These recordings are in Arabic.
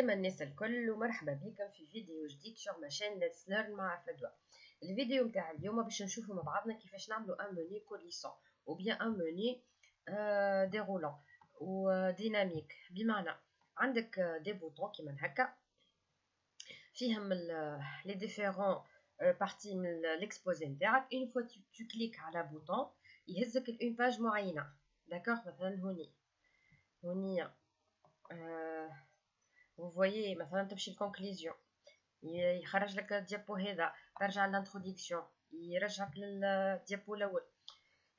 عسلامة الناس الكل ومرحبا بكم في فيديو جديد sur ma chaîne Let's Learn مع فدوى. الفيديو متاع اليوم باش نشوفوا مع بعضنا كيفاش نعملوا ان موني كوليسون او بيان ان موني ديرولون و ديناميك، بمعنى عندك دي بوطون كيما هكا فيهم لي ديفيرون بارتي من ليكسبوزي نتاعك. اون فوا تو كليك على بوطون يهزك لأون باج معينه. داكوغ، مثلا هوني vous voyez مثلا تمشي الكونكليزيون، يخرج لك الديابو هذا، ترجع للانتروديكسيون، يرجعك للديابو الاول.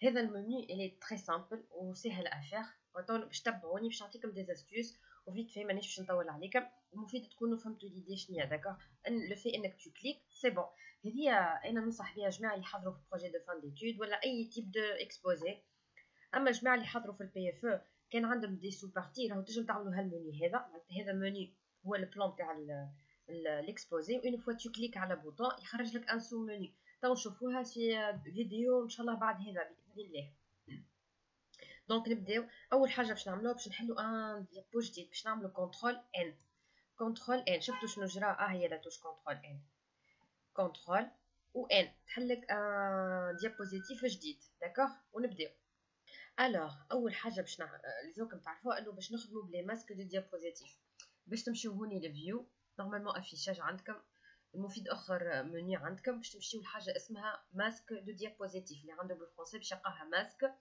هذا المنيو الي تري سامبل وسهل افير، باش تبعوني باش نعطيكم دي استيوس وفيت في، مانيش باش نطول عليكم، المفيد تكونوا فهمتوا ليدي شنيا. داكوغ، ان لو في انك تو كليك سي بون. هذه انا ننصح بها جماعه اللي يحضروا في بروجي دو فان ديتود ولا اي تيب دو اكسبوزي. اما جماعه اللي يحضروا في البي اف او كان عندهم دي سو بارتي، راهو تنجم تعملوا هالمنيو هذا. هذا المنيو هو البلان تاع l'exposé. Une fois tu cliques على بوطون يخرج لك ان سو منيو. تو نشوفوها في فيديو ان شاء الله بعد هذا باذن الله. دونك نبداو. اول حاجه باش نعملوها باش نحلوا ان ديابو جديد، باش نعملوا كنترول ان. كنترول ان، شفتوا شنو جرى؟ هي لا توش كنترول ان. كنترول و ان تحلك ان ديابوزيتيف جديد. داكوغ، ونبداو. الوغ اول حاجه باش لازمكم تعرفوها انه باش نخدموا بلي ماسك دو ديابوزيتيف. باش تمشيو هوني لفيو، نورمالمون افيشاج عندكم، المفيد اخر منيو عندكم، باش تمشيو لحاجه اسمها ماسك دو ديابوزيتيف، اللي عنده بالفرنسي باش يلقاها ماسك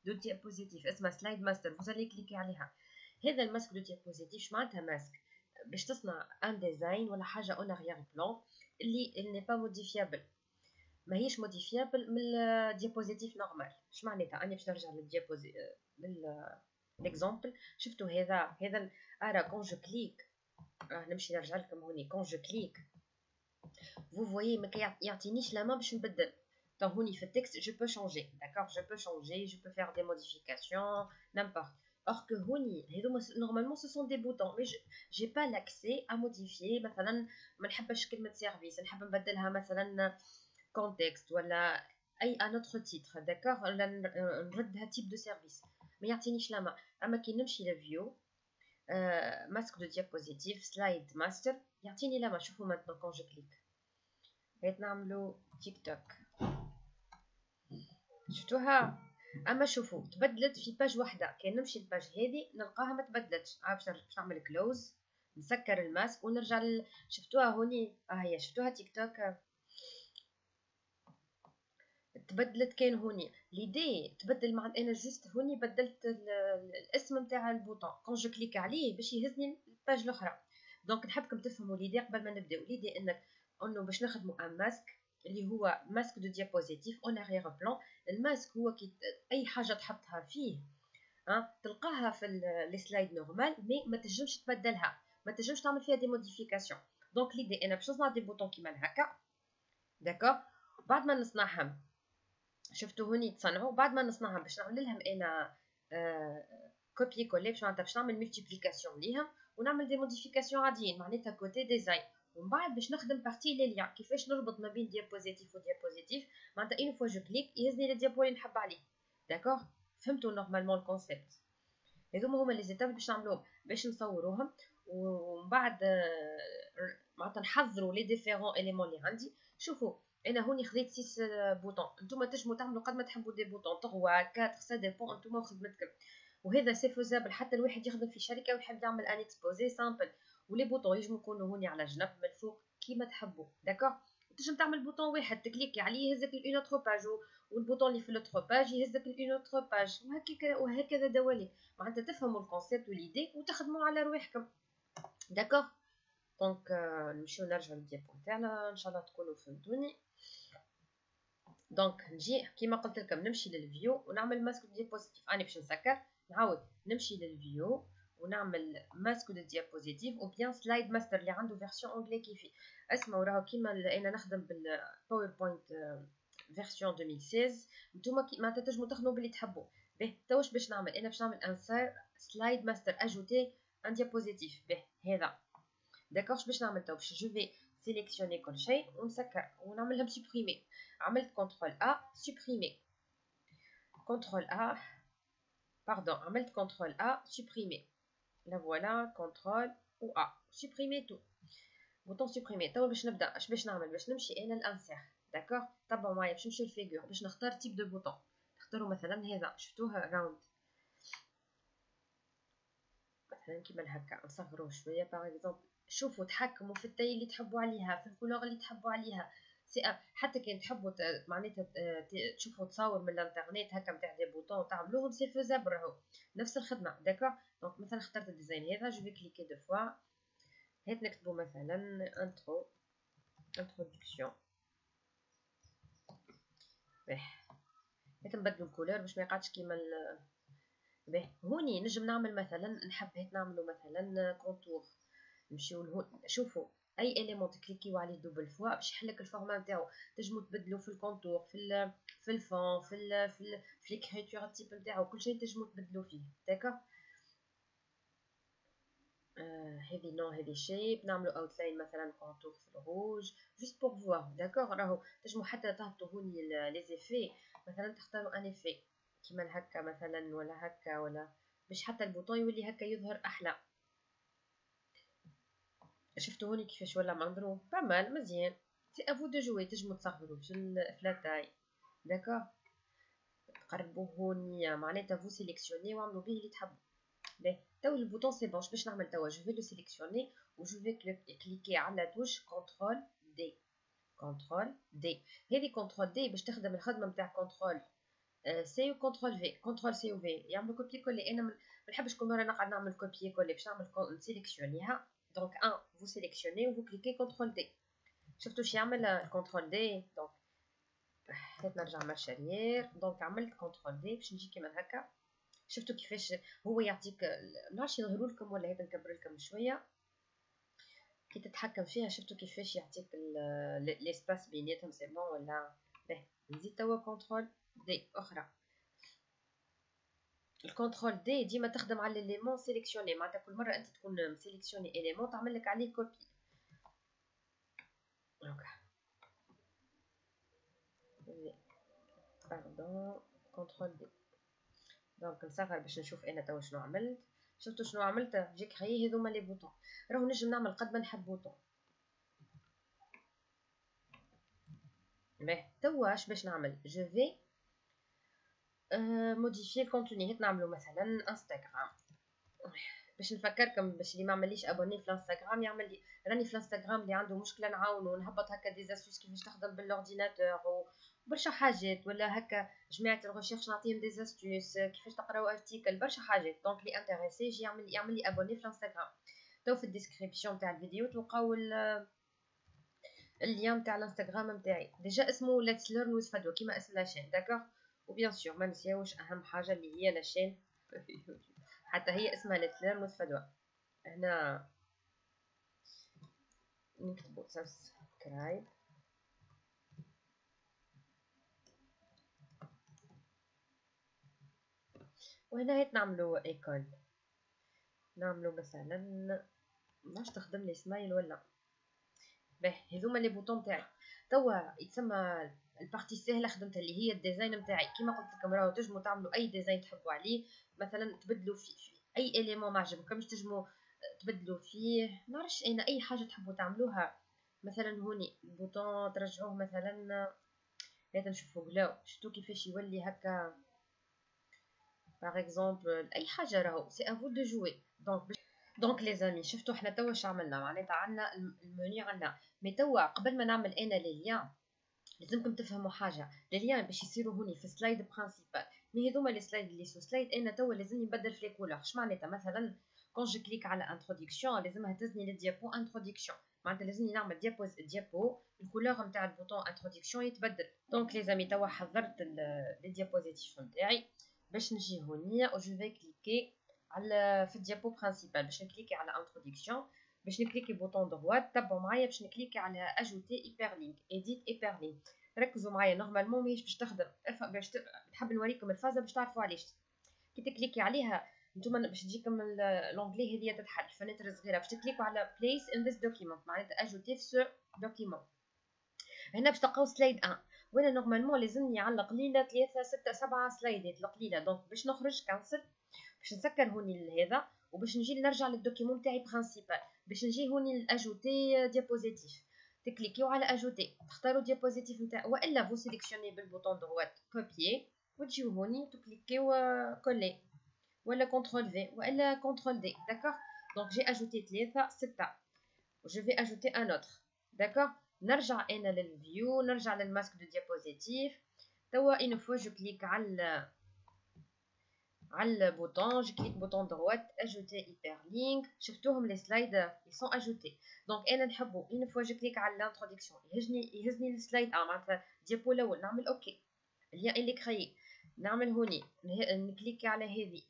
دو ديابوزيتيف، اسمها سلايد ماستر. فوزالي كليكي عليها. هذا الماسك دو ديابوزيتيف اش معناتها؟ ماسك باش تصنع ان ديزاين ولا حاجه اون اريير بلان اللي ني با موديفيابل، ماهيش موديفيابل من الديابوزيتيف نورمال. اش معناتها؟ اني باش نرجع للديابوزي للاكزامبل. شفتوا هذا ارا كون جو كليك، نمشي نرجع لكم هوني. كون جو كليك vous voyez ما يعطينيش لا ما باش نبدل. طون هوني في التكست je peux changer. d'accord, je peux changer, je peux faire des modifications n'importe. or que هوني هذوما normalement ce sont des boutons mais j'ai pas l'accès à modifier. مثلا ما نحبش كلمه سيرفيس، نحب نبدلها مثلا كونتكست ولا اي ان اوتر تيتر. داكوغ، ولا نردها تيب دو سيرفيس، ما يعطينيش لا ما. اما كي نمشي لفيو ماسك دو ديابوزيتيف سلايد ماستر يعطيني لا ما. شوفوا maintenant quand je clique بغيت نعملو تيك توك، شفتوها؟ اما شوفوا تبدلت في باج واحده. كي نمشي الباج هذه نلقاها ما تبدلتش. باش نعمل كلوز، نسكر الماسك ونرجع شفتوها هوني؟ هي شفتوها تيك توك تبدلت. كاين هوني ليدي تبدل مع انا جوست هوني بدلت الاسم نتاع البوطون. كون جو كليك عليه باش يهزني الباج الاخرى. دونك نحبكم تفهموا ليدي قبل ما نبداو. ليدي انه باش نخدموا ان ماسك اللي هو ماسك دو ديابوزيتيف اون اريير بلان. الماسك هو كي اي حاجه تحطها فيه تلقاها في السلايد نورمال، مي ما تنجمش تبدلها، ما تنجمش تعمل فيها دي موديفيكاسيون. دونك ليدي انا باش نصنع دي بوطون كيما هكا. داكوغ، بعد ما نصنعهم شفتوا هوني تصنعوا، بعد ما نصنعهم باش نعمل لهم انا كوبي كولي، باش نعمل ملتيبليكاسيون ليهم ونعمل دي موديفيكاسيون عاديين، معناتها كوتي ديزاين. ومن بعد باش نخدم بارتي لي ليان، كيفاش نربط ما بين ديابوزيتيف وديابوزيتيف. معناتها اون فوا جو كليك يهزني للديابو اللي نحب عليه. داكوغ، فهمتوا نورمالمون الكونسيبت؟ هذوما هما لي زيتاب باش نعملوهم باش نصوروهم. ومن بعد معناتها نحضروا لي ديفيرون اليمون اللي عندي. شوفوا انا هوني خديت 6 بوطون، نتوما تنجموا تعملوا قد ما تحبوا دي بوطون 3 4 سا ديبون نتوما وخدمتكم. وهذا سي فوزابل حتى الواحد يخدم في شركه ويحب يعمل ان اكسبوزي سامبل. ولي بوطون يجموا يكونوا هوني على جنب من الفوق كيما تحبوا. داكوغ، تنجم تعمل بوطون واحد تكليكي عليه يهزك لأون اوتر باج، والبوطون اللي في لوتر باج يهزك لأون اوتر باج، وهكذا دواليك. معناتها تفهموا الكونسيبت وليدي وتخدموا على رواحكم. داكوغ، دونك نمشيو نرجعو للديابو تاعنا ان شاء الله تكونوا فهمتوني. دونك نجي كيما قلت لكم نمشي للفيو ونعمل ماسك دو ديابوزيتيف. اني باش نسكر نعاود نمشي للفيو ونعمل ماسك دو ديابوزيتيف او بيان سلايد ماستر اللي عنده فيرسيون انجلي كيفي. اسمعوا راهو كيما انا نخدم بالباوربوينت فيرسيون 2016. نتوما ما تنجموا تخدموا باللي تحبوا. به توش باش نعمل انا باش نعمل انسير سلايد ماستر اجوتي ان ديابوزيتيف. به هذا داكوغ، باش نعمل تو باش جو في سيليكسيوني كل شيء ونسكر ونعملهم سوبريمي. عملت كنترول ا سوبريمي، كنترول ا عملت كنترول ا سوبريمي. لا فوالا كنترول و ا سوبريمي تو بوطون سوبريمي. توا باش نبدا اش باش نعمل؟ باش نمشي انا لانسير داكوغ. تبعوا معايا باش نمشي للفيغور باش نختار تيب دو بوطون. نختاروا مثلا هذا شفتوه راوند مثلا كيما هكا نصغروه شويه باغ اكزومبل. شوفوا تحكموا في التاي اللي تحبوا عليها في الكولور اللي تحبوا عليها. حتى كان تحبوا معناتها تشوفوا تصاور من الانترنت هكا نتاع دي بوطون تعملوهم سي فوزابل راهو نفس الخدمه داكوغ. دونك مثلا اخترت الديزاين هذا جو في كليكي دو فوا. هات نكتبوا مثلا انتروداكسيون. باهي هات نبدلوا الكولور باش ما يقعدش كيما باهي. هوني نجم نعمل مثلا نحب هات نعملوا مثلا كونتور. نمشيو لهون شوفوا اي اليمون تكليكيو عليه دوبل فوا باش يحلك الفورما نتاعو. تنجموا تبدلوا في الكونتور في الفون في ليكريتور التيب نتاعو كل شيء تنجموا تبدلوا فيه داكوغ. هذه نوع هذه شيب نعملوا اوتلاين مثلا كونتور في الروج جوست بور فوار داكوغ. راهو تنجموا حتى تهبطوا هوني لي زيفي مثلا تختاروا ان افي كيما هكا مثلا ولا هكا ولا باش حتى البوطون يولي هكا يظهر احلى. شفتوا هوني كيفاش ولا مضروب بامال مزيان. سي افو دو جوي تنجموا تصغروا في لا تاي داكوغ. تقربوه هوني معناتها فو سيليكسيوني واعملوا به اللي تحبوا. باهي تو البوطون سي بون باش نعمل توا جو في لو سيليكسيوني و جو في كليكي على توش كونترول دي. كونترول دي هذه كونترول دي باش تخدم الخدمه نتاع كونترول سي و كونترول في. كونترول سي و في يعملوا كوبي كولي. انا ما نحبش كل مره نقعد نعمل كوبي كولي باش نعمل سيليكسيونيها. دونك ان فو سيليكسيوني و فو كليكي كونترول دي. شفتوا شي يعمل الكونترول دي. دونك هات نرجع مارش اريير. دونك عملت كونترول دي باش نجي كيما هكا. شفتوا كيفاش هو يعطيك نعرفش يظهروا لكم ولا هذا نكبر لكم شويه كي تتحكم فيها. شفتوا كيفاش يعطيك لي سباس بيناتهم سي بون ولا؟ باهي نزيد توا كونترول دي اخرى. الكونترول دي ديما تخدم على ليليمون سيليكسيوني معناتها كل مره انت تكون سيليكسيوني اليمون تعمل لك عليه كوبي. اوكي باردون كونترول دي. دونك نصغر باش نشوف انا توا شنو عملت. شفتوا شنو عملت؟ جي كريي هذوما لي بوطون. راهو نجم نعمل قد ما نحب بوطون. باهي توا اش باش نعمل؟ جو في موديفيي الكونتوني. هات نعملو مثلا انستغرام باش نفكركم باش اللي ما عمليش ابوني في الانستغرام يعمل لي. راني في الانستغرام اللي عنده مشكله نعاونو نهبط هكا دي زاستوس كيفاش تخدم بالاورديناتور وبرشا حاجات ولا هكا جماعه الريشيرش نعطيهم دي زاستوس كيفاش تقراو ارتيكل برشا حاجات. دونك لي انتريسي يجي يعمل لي ابوني في الانستغرام. تو في الديسكريبسيون تاع الفيديو تلقاو اللين تاع الانستغرام نتاعي ديجا اسمه ليتس ليرن ويز فدوى كيما اسم لاشين داكوغ. وبيان سور ما نسيوش اهم حاجه اللي هي لاشين حتى هي اسمها ليتس ليرن ويز فدوى. هنا نكتبو سبسكرايب وهنا هيت نعملو ايكون. نعملو مثلا ماش تخدم لي سمايل ولا باهي. هذوما لي بوطون تاعي توا يتسمى البارتي السهله خدمتها اللي هي الديزاين نتاعي. كيما قلت لكم راهو تنجموا تعملوا اي ديزاين تحبوا عليه مثلا تبدلوا فيه اي اليمون ما عجبكمش تنجموا تبدلوا فيه نعرفش انا اي حاجه تحبوا تعملوها. مثلا هوني البوطون ترجعوه مثلا هات نشوفوا بلاو. شفتوا كيفاش يولي هكا باغ اكزومبل اي حاجه راهو سي افو دو جوي. دونك لي زامي شفتوا حنا توا واش عملنا معناتها عندنا المنيو عندنا. مي توا قبل ما نعمل انا لي ليان لازمكم تفهموا حاجه. لي ليان باش يصيروا هوني في سلايد برينسيبال. مي هذوما لي سلايد اللي سو سلايد انا توا لازمني نبدل في لي كولور. اش معناتها مثلا كون جو كليك على انتروداكسيون لازمها تزني للديابو انتروداكسيون معناتها لازمني نعمل ديابو الكولور نتاع البوطون انتروداكسيون يتبدل. دونك لي زامي توا حضرت لي ديابوزيتيف نتاعي باش نجي هوني و جو في كليكي على في الديابو برينسيبال باش نكليكي على انتروداكسيون باش نكليكي بوطون دروات. تبعوا معايا باش نكليكي على اجوتي ايبرلينك اديت ايبرلينك. ركزوا معايا نورمالمون ماهيش باش تخدم باش نحب نوريكم الفازه باش تعرفوا علاش. كي تكليكي عليها نتوما باش تجيكم لونجلي هذه تتحل فنتر صغيره باش تكليكوا على بليس ان ذيس دوكيمنت معناتها اجوتي في سو دوكيمنت. هنا باش تلقاو سلايد 1 وانا نورمالمون لازمني نعلق ليله 3 6 7 سلايدات القليله. دونك باش نخرج كانسل باش نسكر هوني هذا وباش نجي نرجع للدوكيمون تاعي برينسيبال. باش نجي هوني اجوتي ديابوزيتيف، تكليكيو على اجوتي، تختاروا ديابوزيتيف نتاع، والا فو سيليكسيوني بالبوطون دوات كوبيي وتجيو هوني تكليكيو كولي، ولا كونترول في ولا كونترول دي. داكوغ. دونك جي اجوتي 3 6 وجو في اجوتي ان اوتر. داكوغ. نرجع انا للفيو، نرجع للماسك دو ديابوزيتيف. توا اون فوا جو كليك على البوطون، جو كليك بوطون دروات اجوتي هيبر لينك. شفتوهم لي سلايد ils sont اجوتي. دونك انا نحبو اون فوا جو كليك على الانتروداكسيون يهزني السلايد معناتها ديابو الاول، نعمل اوكي اللي اللي كريي، نعمل هوني نكليكي على هذه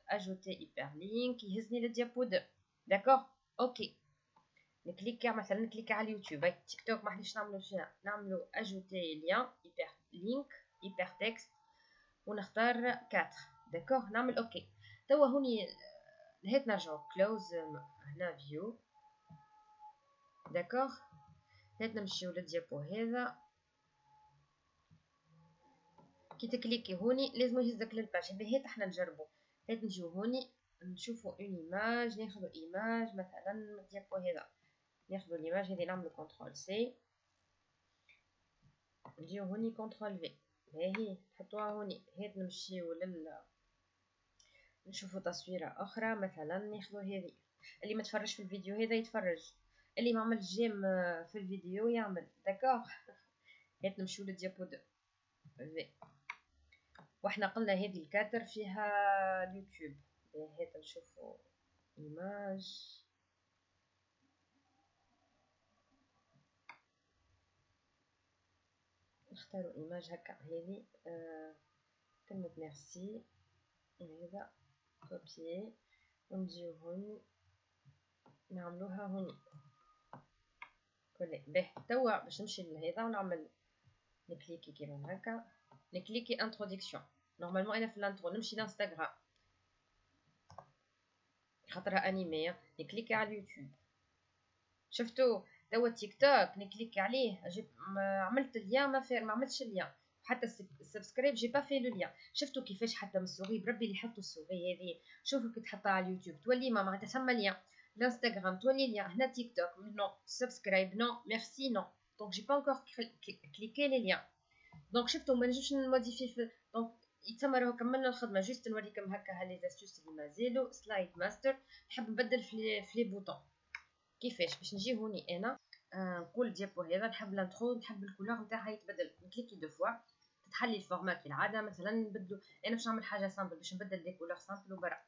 اجوتي هيبر لينك يهزني للديابو 2. داكوغ. اوكي. نكليكي مثلا نكليكي على اليوتيوب، تيك توك ما حدش نعملو فيها، نعملو اجوتي لين هيبر لينك هيبر تكست ونختار 4. داكوغ. نعمل اوكي. توا هوني نهيت نرجعو كلوز هنا فيو. داكوغ. نهيت نمشيو للديابو هذا، كي تكليكي هوني لازم يهزك للباج هذه. هات احنا نجربو. هات نجيو هوني نشوفو اون ايماج، ناخدو ايماج مثلا من الديابو هذا، ناخدو الايماج هذه نعملو كونترول سي، نجيو هوني كونترول في، هاهي نحطوها هوني. هات نمشيو نشوفو تصويرة أخرى مثلا، ناخدو هذه. اللي ما تفرجش في الفيديو هذا يتفرج، اللي ما عمل جيم في الفيديو يعمل. داكوغ. هات نمشيو للديابو 2 في، واحنا قلنا هذه الكادر فيها اليوتيوب. هات نشوفو ايماج، نختارو ايماج هكا هذه كلمة ميرسي هذا كوبيي ونجيو هوني نعملوها هوني كولي. به توا باش نمشي لهذا ونعمل نكليكي كيما هكا، نكليكي انتروداكسيون. نورمالمون انا في الانترو نمشي لانستغرام خاطرها انيميه، نكليكي على اليوتيوب. شفتوا توا تيك توك نكليكي عليه عملت اللين ما عملتش اللين، حتى السبسكرايب جي با في لو لين. شفتوا كيفاش حتى من السوغي بربي اللي حطوا السوغي هذه، شوفوا كي تحطها على اليوتيوب تولي ما معناتها ثم لين، الانستغرام تولي لين، هنا تيك توك نو، سبسكرايب نو، ميرسي نو. دونك جي با انكور كليكي لي لين. دونك شفتوا ما نجمش نموديفي في. دونك يتسمى راهو كملنا الخدمه، جوست نوريكم هكا هالي زاستوس اللي مازالوا. سلايد ماستر. نحب نبدل في لي بوطون. كيفاش؟ باش نجي هوني انا نقول ديابو هذا نحب لانترو، نحب الكولور نتاعها يتبدل، نكليكي دو فوا تتحلي الفورما كالعاده. مثلا نبدلو، انا باش نعمل حاجه سامبل باش نبدل دي كولور سامبل وبرا.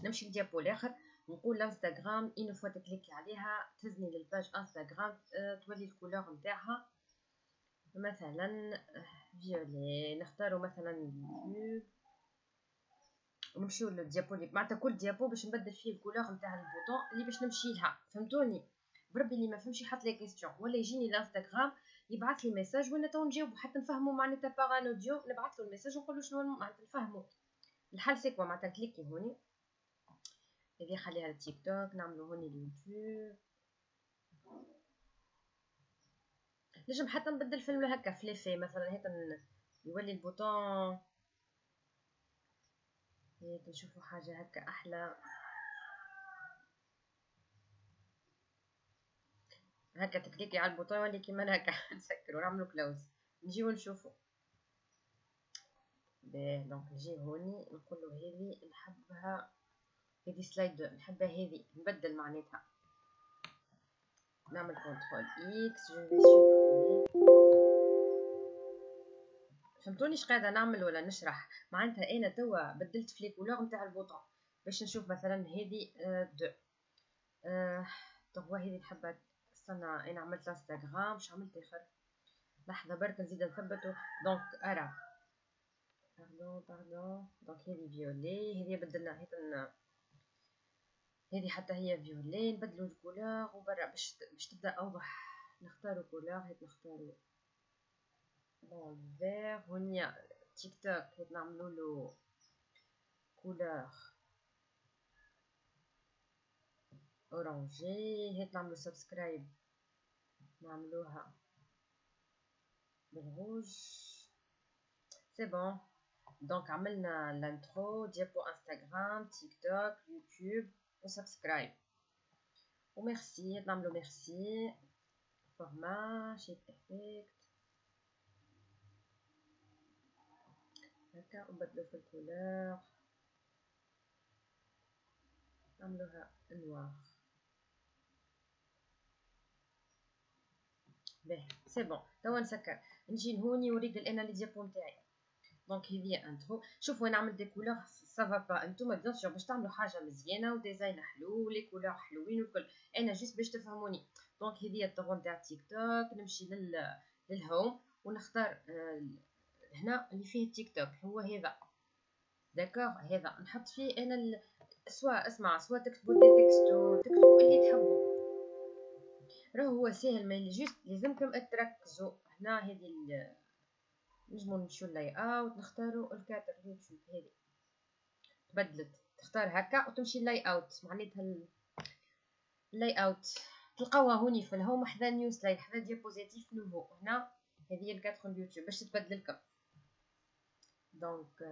نمشي للديابو الاخر نقول الانستغرام، اون فوا تكليكي عليها تهزني للباج انستغرام، تولي الكولور نتاعها مثلا فيولي. نختارو مثلا اليوتيوب ونمشيو للديابو اللي معناتها كل ديابو باش نبدل فيه الكولور نتاع البوطون اللي باش نمشي لها. فهمتوني؟ بربي اللي ما فهمش يحط لي كيستيون ولا يجيني الانستغرام يبعث لي ميساج وانا تو نجاوب حتى نفهمو معناتها باغ ان اوديو، نبعث له الميساج ونقول له شنو معناتها نفهمو. الحل سي كوا معناتها كليكي هوني هذه خليها للتيك توك، نعملو هوني اليوتيوب. نجم حتى نبدل فيلم هكا في ليفي مثلا، هيك يولي البوطون هيك نشوفو حاجه هكا احلى هكا. تكليكي على البوطون يولي كيما هكا. نسكرو نعملو كلوز، نجيو نشوفو. باهي دونك نجي هوني نقولو هذه نحبها، هذه سلايد نحبها هذه، نبدل معناتها. نعمل كونترول اكس، جو في سوبريمي. فهمتوني اش قاعده نعمل ولا نشرح؟ معناتها انا توا بدلت في لي كولور نتاع البوطون باش نشوف مثلا هذه دو هو هذه نحبها. استنى انا عملت انستغرام، واش عملت اخر؟ لحظه برك نزيد نثبتو. دونك ارا باردون دونك هذه فيولي، هذه بدلنا هذه حتى هي فيولي. نبدلو الكولور وبرا باش تبدا اوضح. نختارو كولور، هيك نختارو بون فير. هونيا تيك توك هيك نعملولو كولور اورانجي. هيك نعملو سبسكرايب نعملوها بالروج. سي بون. دونك عملنا الانترو ديابو انستغرام تيك توك يوتيوب وسبسكرايب. وميرسي نعملو ميرسي فورما شيب افكت هكا ونبدلو في الكولور نعملوها نوار. باهي سي بون. توا نسكر نجي لهوني ونريد انا لي ديابو نتاعي. دونك هذه انترو. شوفوا انا نعمل دي كولور سافا با. انتوما بيان سور باش تعملوا حاجه مزيانه وديزاين حلو ولي كولور حلوين والكل. انا جيست باش تفهموني. دونك هذه الطغون تاع تيك توك. نمشي للهوم ونختار هنا اللي فيه تيك توك هو هذا. داكوغ هذا نحط فيه انا سواء اسمع سواء تكتبوا دي تكستو تكتبوا اللي تحبوا. راهو هو ساهل ما جيست لازمكم تركزوا. هنا هذه نجمو نمشيو لاي اوت نختاروا الكادر يوتيوب. هذه تبدلت تختار هكا وتمشي لاي اوت معناتها اللاي اوت تلقاوها هوني في الهوم حدا نيو سلايد حدا ديابوزيتيف نوفو. هنا هذه الكادر اليوتيوب باش تتبدل لكم. دونك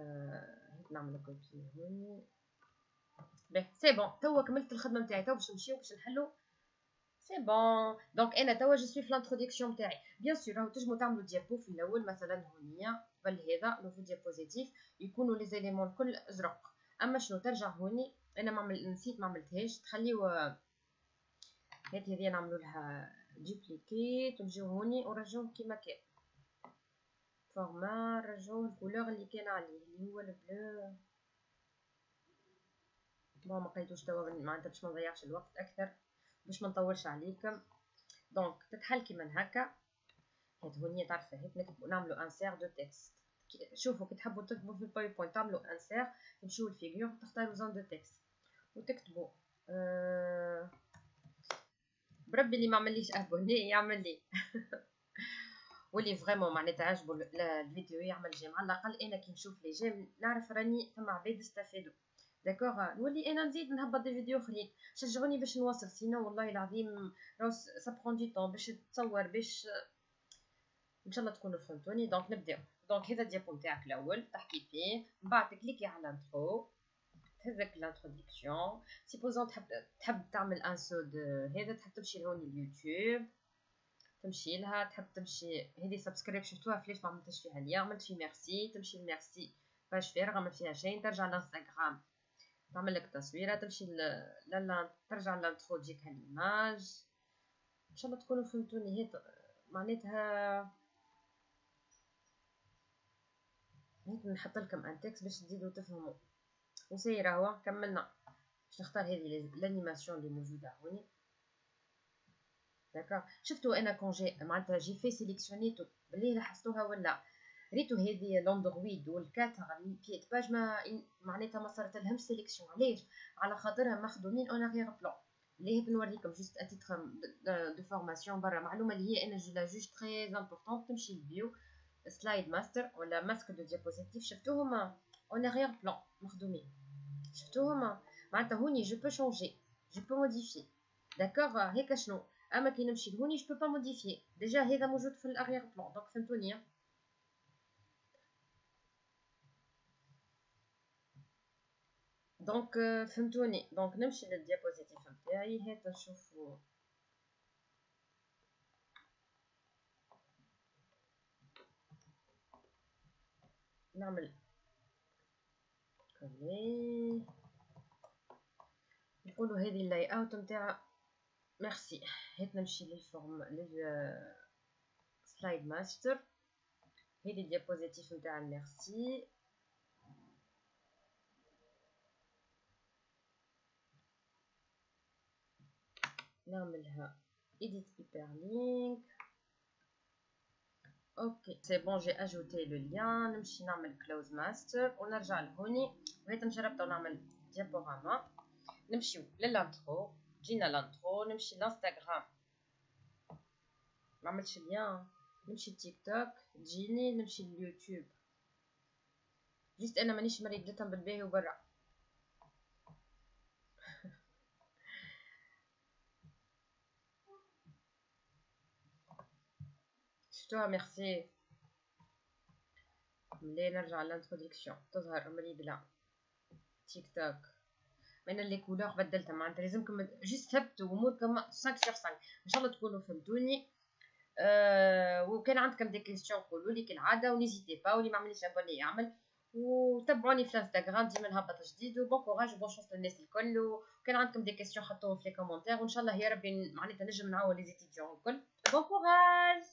هيك نعمل كوبي هوني. باهي سي بون. توا كملت الخدمه نتاعي. توا باش نمشيو باش نحلو. سي بون. دونك انا توا جو سوي في لانتروداكسيون نتاعي. بيان سور راهو تنجمو تعملوا ديابو في الاول مثلا هونيا قبل هذا نوفو ديابوزيتيف يكونوا لي زيليمون الكل ازرق. اما شنو ترجع هوني انا نسيت ما عملتهاش. تخليو هذه نعملوا لها دوبليكيت ونجيو هوني ونرجعوه كيما كان فورما. نرجعوه الكولور اللي كان عليه اللي هو البلو. بون ما قيتوش توا معناتها باش ما نضيعش الوقت اكثر باش ما نطولش عليكم. دونك تتحل كيما هكا. هاد هونية تعرفها هيك نكتبو نعملو انسير دو تكست. شوفوا كي تحبوا تكتبوا في الباوربوينت تعملو انسير تمشيو للفيغور تختاروا زون دو تكست وتكتبوا بربي اللي ما عمليش ابوني يعمل لي واللي فريمون معناتها عجبو الفيديو يعمل جيم. على الاقل انا كي نشوف لي جيم نعرف راني ثم عباد استفادوا. داكوغ نولي انا نزيد نهبط دي فيديو اخرين. شجعوني باش نواصل سينو والله العظيم راهو سا برون دي طون باش تصور باش ان شاء الله تكونوا فهمتوني. دونك نبداو. دونك هذا الديابو نتاعك الاول تحكي فيه من بعد كليكي على الانترو تهزك الانتروداكسيون. سيبوزون تحب تعمل ان سود هذا تحب تمشي لهون اليوتيوب تمشي لها. تحب تمشي هذه سبسكرايب شفتوها فليش ما عملتش فيها اليوم عملت في ميرسي تمشي لميرسي باش فارغه ما فيها شيء. ترجع لانستغرام تعمل لك تصويره تمشي ترجع للانترو تجيك هالإيماج. ان شاء الله تكونوا فهمتوني. هيك معناتها هيك نحط لكم ان تكست باش تزيدوا تفهموا. وسير هو كملنا. باش نختار هذه الانيماسيون اللي موجوده هوني. داكوغ شفتوا انا كون جي معناتها جي في سيليكسيونيتو بلي لاحظتوها ولا ريتو هذه لوندرويد والكاتر البيت باج معناتها ما صارت لهم سيليكسيون. علاش؟ على خاطرها مخدومين اون اغير بلان. اللي هيك نوريكم جوست اتيتر دو فورماسيون برا معلومه اللي هي انا جو لا جوج تري امبورطون. تمشي للفيو سلايد ماستر ولا ماسك دو ديابوزيتيف شفتوهم اون اغير بلان مخدومين. شفتوهم معناتها هوني جو بو شونجي جو بو موديفي. داكوغ هيك شنو. اما كي نمشي لهوني جو بو با موديفي ديجا هذا موجود في الاغير بلان. دونك فهمتوني. دونك فهمتوني. دونك نمشي للديابوزيتيف نتاعي هات نشوفو. نعمل كولي نقولوا هذه اللاي اوت نتاع ميرسي. هات نمشي للفورم سلايد ماستر. هذه الديابوزيتيف نتاع ميرسي. نعملها edit hyperlink. اوكي سي بون جي اجوتي لو لين. نمشي نعمل كلوز ماستر ونرجع لهوني. بغيت نجرب نعمل ديابوراما. نمشيو للانترو. جينا لانترو نمشي لانستغرام ما عملتش ليان. نمشي لتيك توك تجيني. نمشي لليوتيوب جيست انا مانيش مريقلتهم بالباهي وبرا. شفتوها ميرسي. ملي نرجع للانتروداكسيون تظهر مريقله تيك توك من لي كولور بدلتها، معناتها لازمكم جست ثبتوا اموركم 5 sur 5. ان شاء الله تكونوا فهمتوني. وكان عندكم دي كيستيون قولوا لي كالعاده، ونيزيتي با، واللي ما عملش ابوني يعمل، وتابعوني في الانستغرام ديما نهبط جديد. وبون كوراج وبون شونس للناس الكل. وكان عندكم دي كيستيون حطوهم في لي كومونتير، وان شاء الله يا ربي معناتها نجم نعاون لي زيتيديون الكل. بون كوراج.